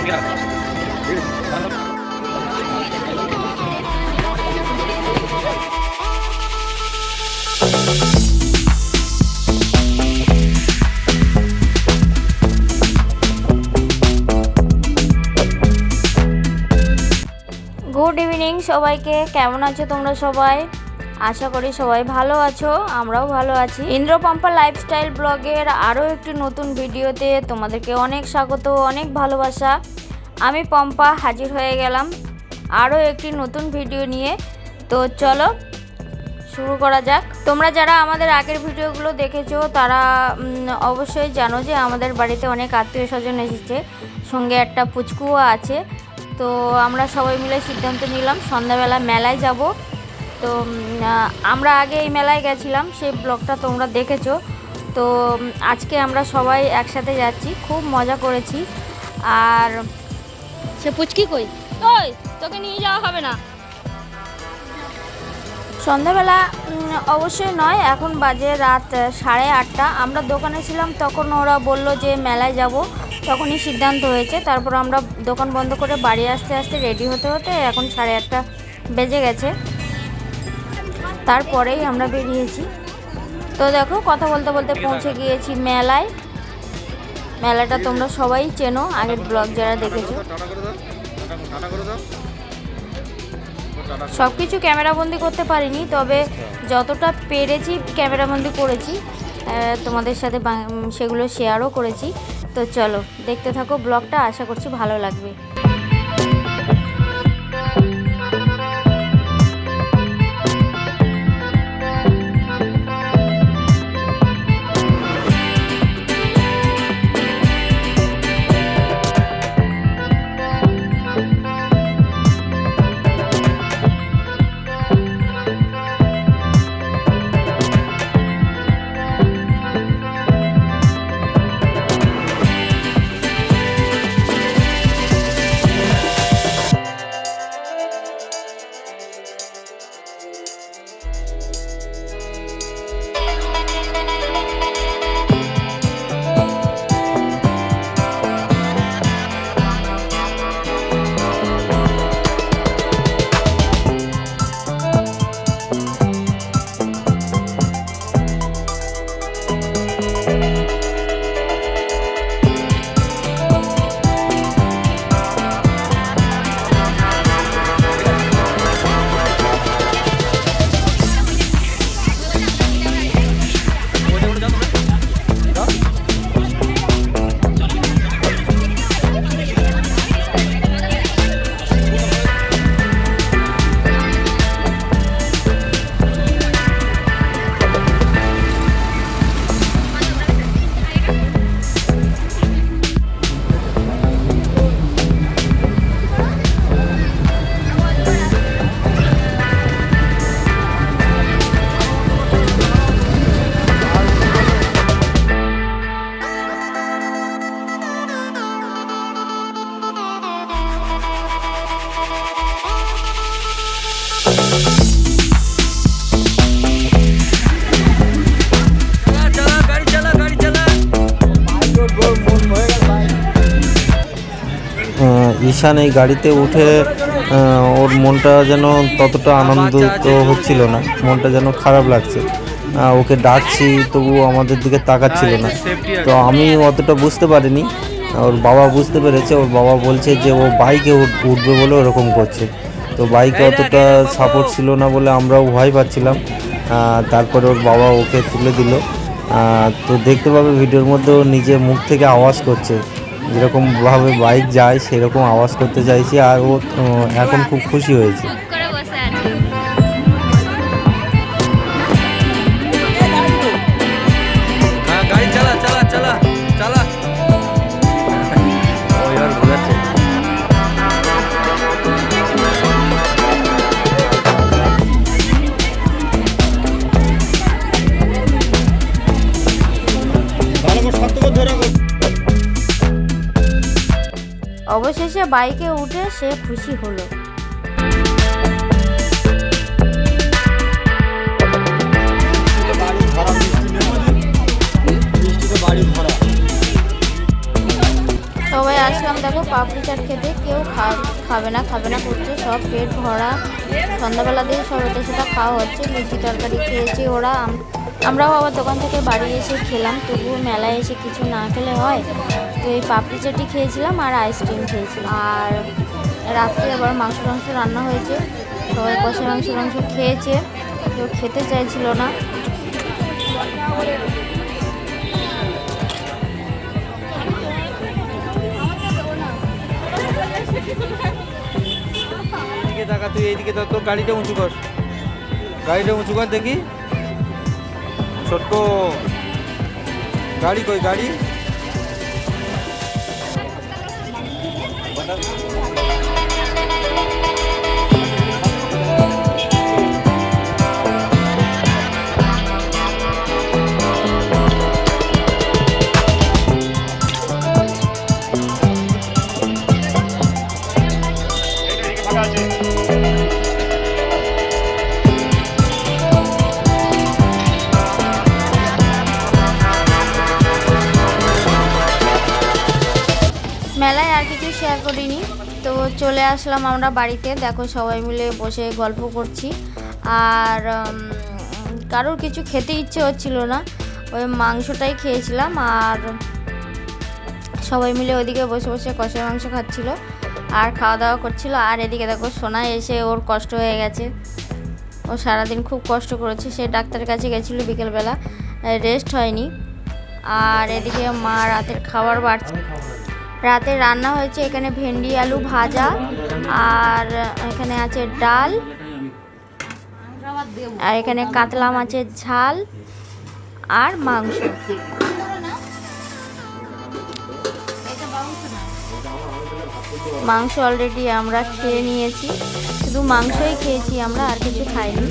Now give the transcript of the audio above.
Good evening সবাইকে। কেমন আছো তোমরা সবাই? আশা করি সবাই ভালো আছো, আমরাও ভালো আছি। ইন্দ্রপম্পা লাইফস্টাইল ব্লগের আরও একটি নতুন ভিডিওতে তোমাদেরকে অনেক স্বাগত, অনেক ভালোবাসা। আমি পম্পা হাজির হয়ে গেলাম আরও একটি নতুন ভিডিও নিয়ে। তো চলো শুরু করা যাক। তোমরা যারা আমাদের আগের ভিডিওগুলো দেখেছো তারা অবশ্যই জানো যে আমাদের বাড়িতে অনেক আত্মীয় স্বজন এসেছে, সঙ্গে একটা পুচকুও আছে। তো আমরা সবাই মিলে সিদ্ধান্ত নিলাম সন্ধ্যাবেলা মেলায় যাব। তো আমরা আগে এই মেলায় গেছিলাম, সেই ব্লগটা তোমরা দেখেছো। তো আজকে আমরা সবাই একসাথে যাচ্ছি, খুব মজা করেছি। আর সে পুচকি কই, ওই তোকে নিয়ে যাওয়া হবে না। সন্ধ্যাবেলা অবশ্যই নয়, এখন বাজে রাত 8:30। আমরা দোকানে ছিলাম, তখন ওরা বলল যে মেলায় যাব, তখনই সিদ্ধান্ত হয়েছে। তারপর আমরা দোকান বন্ধ করে বাড়ি আসতে আসতে রেডি হতে হতে এখন 8:30 বেজে গেছে। তারপরেই আমরা বেরিয়েছি। তো দেখো কথা বলতে বলতে পৌঁছে গিয়েছি মেলায়। মেলাটা তোমরা সবাই চেনো, আগের ব্লগ যারা দেখেছো। সব কিছু ক্যামেরাবন্দি করতে পারিনি, তবে যতটা পেরেছি ক্যামেরাবন্দি করেছি, তোমাদের সাথে সেগুলো শেয়ারও করেছি। তো চলো দেখতে থাকো ব্লগটা, আশা করছি ভালো লাগবে। ঈশান এই গাড়িতে উঠে ওর মনটা যেন ততটা আনন্দিত হচ্ছিল না, মনটা যেন খারাপ লাগছে। ওকে ডাকছি তবু আমাদের দিকে তাকাচ্ছিল না। তো আমি অতটা বুঝতে পারিনি, ওর বাবা বুঝতে পেরেছে। ওর বাবা বলছে যে ও বাইকে উঠবে বলে ওরকম করছে। তো বাইকে অতটা সাপোর্ট ছিল না বলে আমরাও ভয় পাচ্ছিলাম। তারপরে ওর বাবা ওকে তুলে দিল। তো দেখতে পাবে ভিডিওর মধ্যে ও নিজে মুখ থেকে আওয়াজ করছে, যেরকমভাবে বাইক যায় সেরকম আওয়াজ করতে চাইছি। আর ও এখন খুব খুশি হয়েছে। গাড়ি চালা চালা চালা চালা। ও এবার ঘোরাচ্ছে। অবশেষে বাইকে উঠে সে খুশি হলো। সবাই আসে বসলাম দেখো পাপড়ি চাট খেতে। কেউ খাবে না করছে, সব পেট ভরা। সন্ধ্যাবেলা দিয়ে সব এটা সেটা খাওয়া হচ্ছে। লুচি তরকারি খেয়েছে ওরা, আমরাও আবার দোকান থেকে বাড়ি এসে খেলাম। তবুও মেলায় এসে কিছু না খেলে হয়। তো এই পাপড়ি চাটি খেয়েছিলাম আর আইসক্রিম খেয়েছিলাম। আর রাত্রে আবার মাংস রান্না হয়েছে। সবাই কষা মাংস খেয়েছে, কেউ খেতে চাইছিল না। এদিকে তাকা, তুই এইদিকে তাকা, তোর গাড়িটা উঁচু কর, দেখি। ছোট্ট গাড়ি কই, গাড়ি? মেলায় আর কিছু শেয়ার করিনি। তো চলে আসলাম আমরা বাড়িতে। দেখো সবাই মিলে বসে গল্প করছি। আর কারোর কিছু খেতে ইচ্ছে হচ্ছিল না, ওই মাংসটাই খেয়েছিলাম। আর সবাই মিলে ওইদিকে বসে বসে কষা মাংস খাচ্ছিল আর খাওয়া দাওয়া করছিল। আর এদিকে দেখো সোনা এসে ওর কষ্ট হয়ে গেছে, ও সারাদিন খুব কষ্ট করেছে। সে ডাক্তারের কাছে গেছিলো বিকেলবেলা, রেস্ট হয়নি। আর এদিকে মা রাতের খাবার বাড়ছে। রাতে রান্না হয়েছে এখানে ভেন্ডি আলু ভাজা, আর এখানে আছে ডাল, আর এখানে কাতলা মাছের ঝাল আর মাংস। মাংস অলরেডি আমরা খেয়ে নিয়েছি, শুধু মাংসই খেয়েছি আমরা, আর কিছু খাইনি।